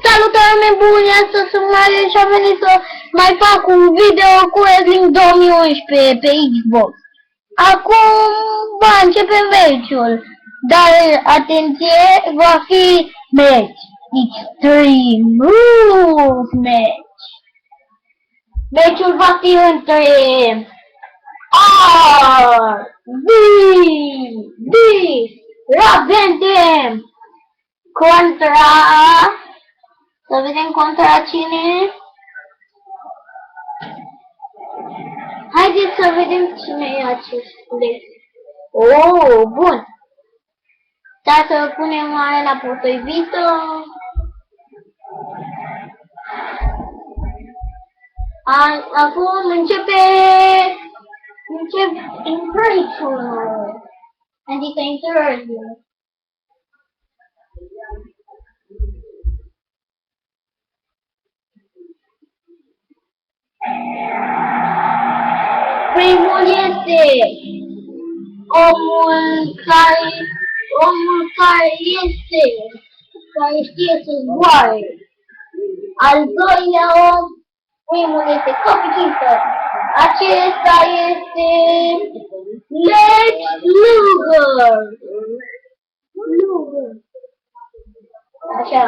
Salutare bune, astăzi sunt Mario și am venit să mai fac un video cu Wrestling 2011 pe Xbox. Acum va începe meciul, dar atenție, va fi match Extreme Rules match. Meciul va fi între RVD Raventem contra... Să vedem contra cine. Haideți să vedem cine e acest lex. Oh, bun. Da, să punem arena potrivită. Acum încep intro-ul. Adică intro-ul. Primul este omul care știe să zboare. Al doilea om, primul este Kofi Kingston. Acesta este Lex Luger. Așa,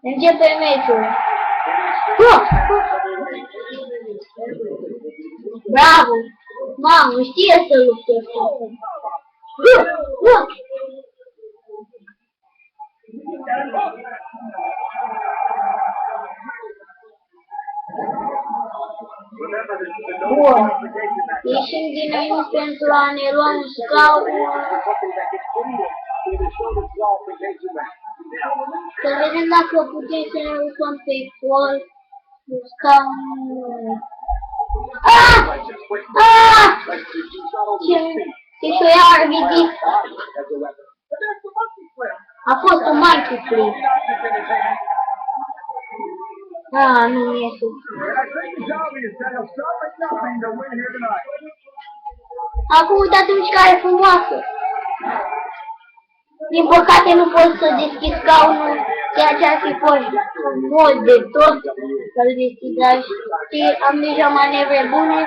începe meciul. Bravo! Mamă, știe să lupte. Bun. Ieșim din aici pentru a ne lua un scaun. Să vedem dacă putem să ne urcăm pe col. Scaun. Ce și-o ia RVD. A fost un Mighty Flip. Nu este. Acum uitați mișcare frumoasă. Din păcate nu pot să deschid scaunul, ceea ce ar fi fost mult de tot să-l deschid, dar știi, am deja manevre bune.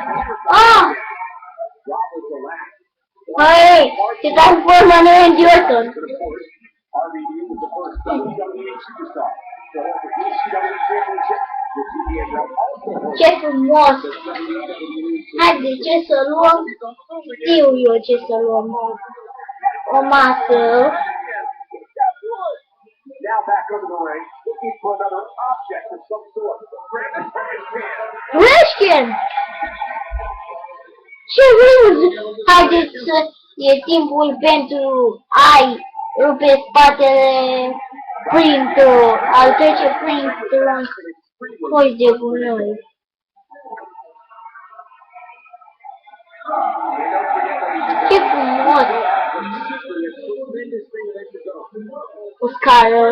Băi, ce transformă în Randy Orton. Ce frumos! Haide, ce să luăm? Știu eu ce să luăm. O masă. Reshkin! Ce râzi? Haideți să... E timpul pentru ai rupe spatele printul, al trece printul la coi de gunoi. Ce frumos! O scară.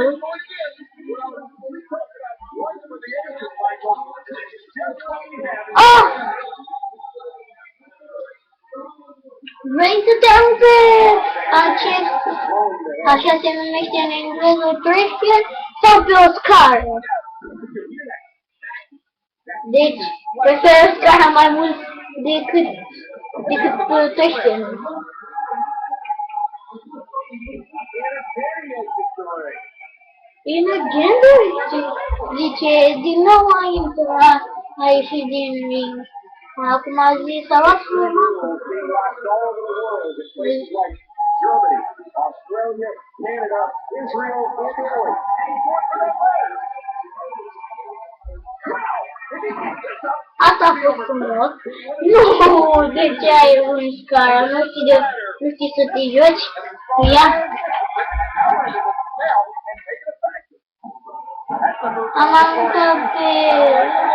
Vrei să te rupe acest, așa se numește în engleză, Reshkin sau pe o scară? Deci, prefer scara mai mult decât Reshkin. Legendary? Zice, din nou a ieșit din ring. Acum a zis, a luat frumos. Asta a fost frumos. Nu, de ce ai un scară? Nu știi să te joci cu ea? Am aruncat pe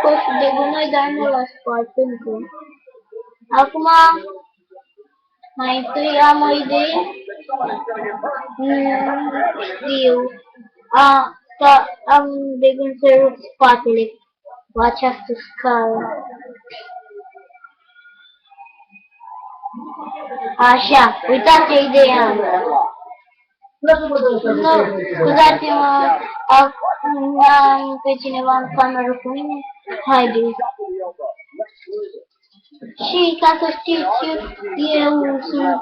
coșul de gunoi, dar nu l-a spart încă. Acum, mai întâi am o idee. Știu. Am de gând să rup spatele cu această scară. Așa, uitați ce idee am. Nu, scuzați-mă, acum am pe cineva în cameră cu mine. Haideți. Și ca să știți, eu sunt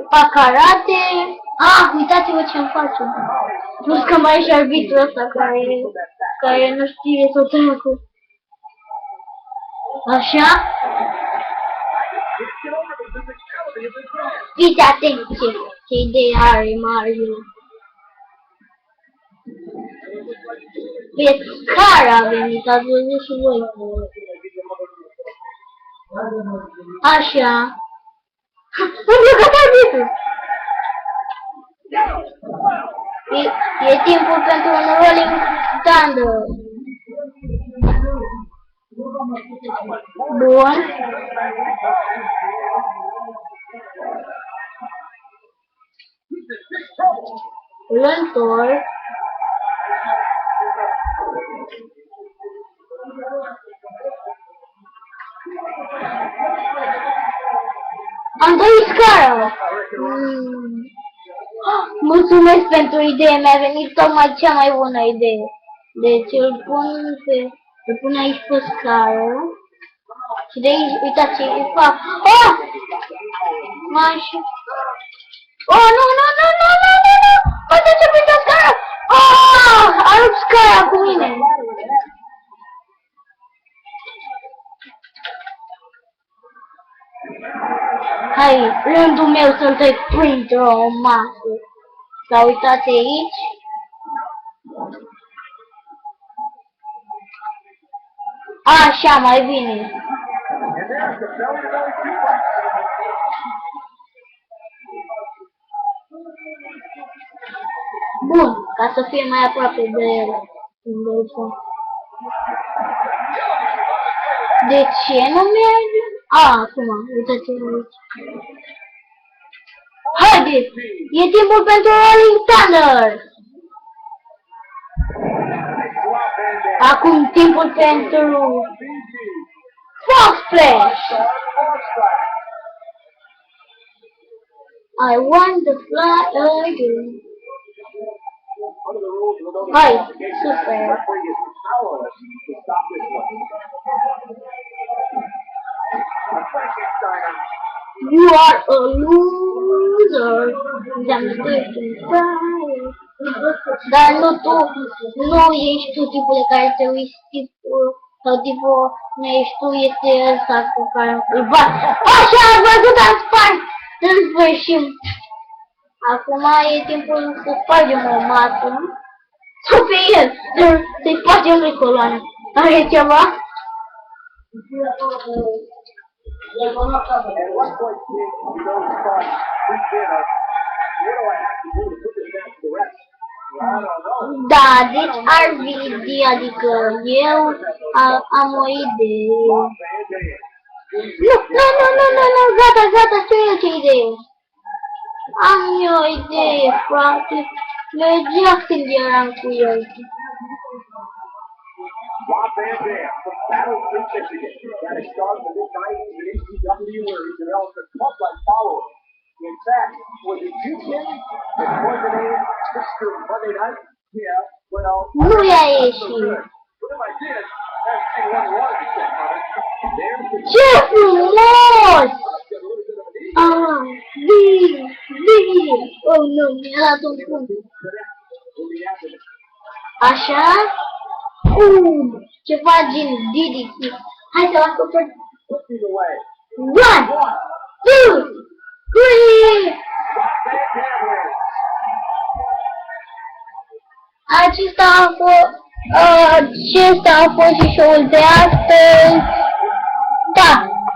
la karate. Uitați-vă ce-mi face. Plus că mai e și arbitrul ăsta care nu știe să treacă. Așa? Fiți atenți ce idee are Mario. Pe scară a venit, ați văzut și voi. Așa. Am plecat arbitrul. E timpul pentru un Rolling Thunder. Bun. Îl întorc. Am dorit scara. Mulțumesc pentru idee, mi-a venit tocmai cea mai bună idee. Deci îl pun aici pe scară. Și de aici, uitați ce îi fac. Așa. Nu! Uite ce prin scară! A rupt scara cu mine. Hai, rândul meu să-l trec printr-o masă. Sau uitați aici. Așa, mai bine. Bun, ca să fie mai aproape de el. De ce nu merge? Acum, uitați-vă aici. Haideți! E timpul pentru Rolling Thunder! Acum timpul pentru Fox Splash! I want to fly again. Hai, super! You are a loser. Dar nu tu, nu ești tu tipul de care te uiți, tipul, sau tipul, nu ești tu, este ăsta cu care îl bat. Așa, ați văzut, am spart, în sfârșit. Acum e timpul să spargem o masă. Sau pe el, să-i facem lui coloană. Are ceva? Da, deci ar fi, adică eu am o idee. Nu, gata, știu eu ce idee. Am eu o idee, frate. Mergea când eram cu el. Rob Van Dam from Battle Creek, Michigan. Got his start in the mid-90s in HCW where he developed a club-like following. In fact, was it you, Kenny, that was the name Mr. Monday Night? Yeah, well... Nu i-a ieșit. But if I did, that's the one who wanted to check on it. There's the... Ce frumos! Bine! Oh, nu, mi-a dat un punct. Așa? Ceva gen DDT. Hai să o acoperi. 1, 2, 3! Acesta a fost și show-ul de astăzi. Da!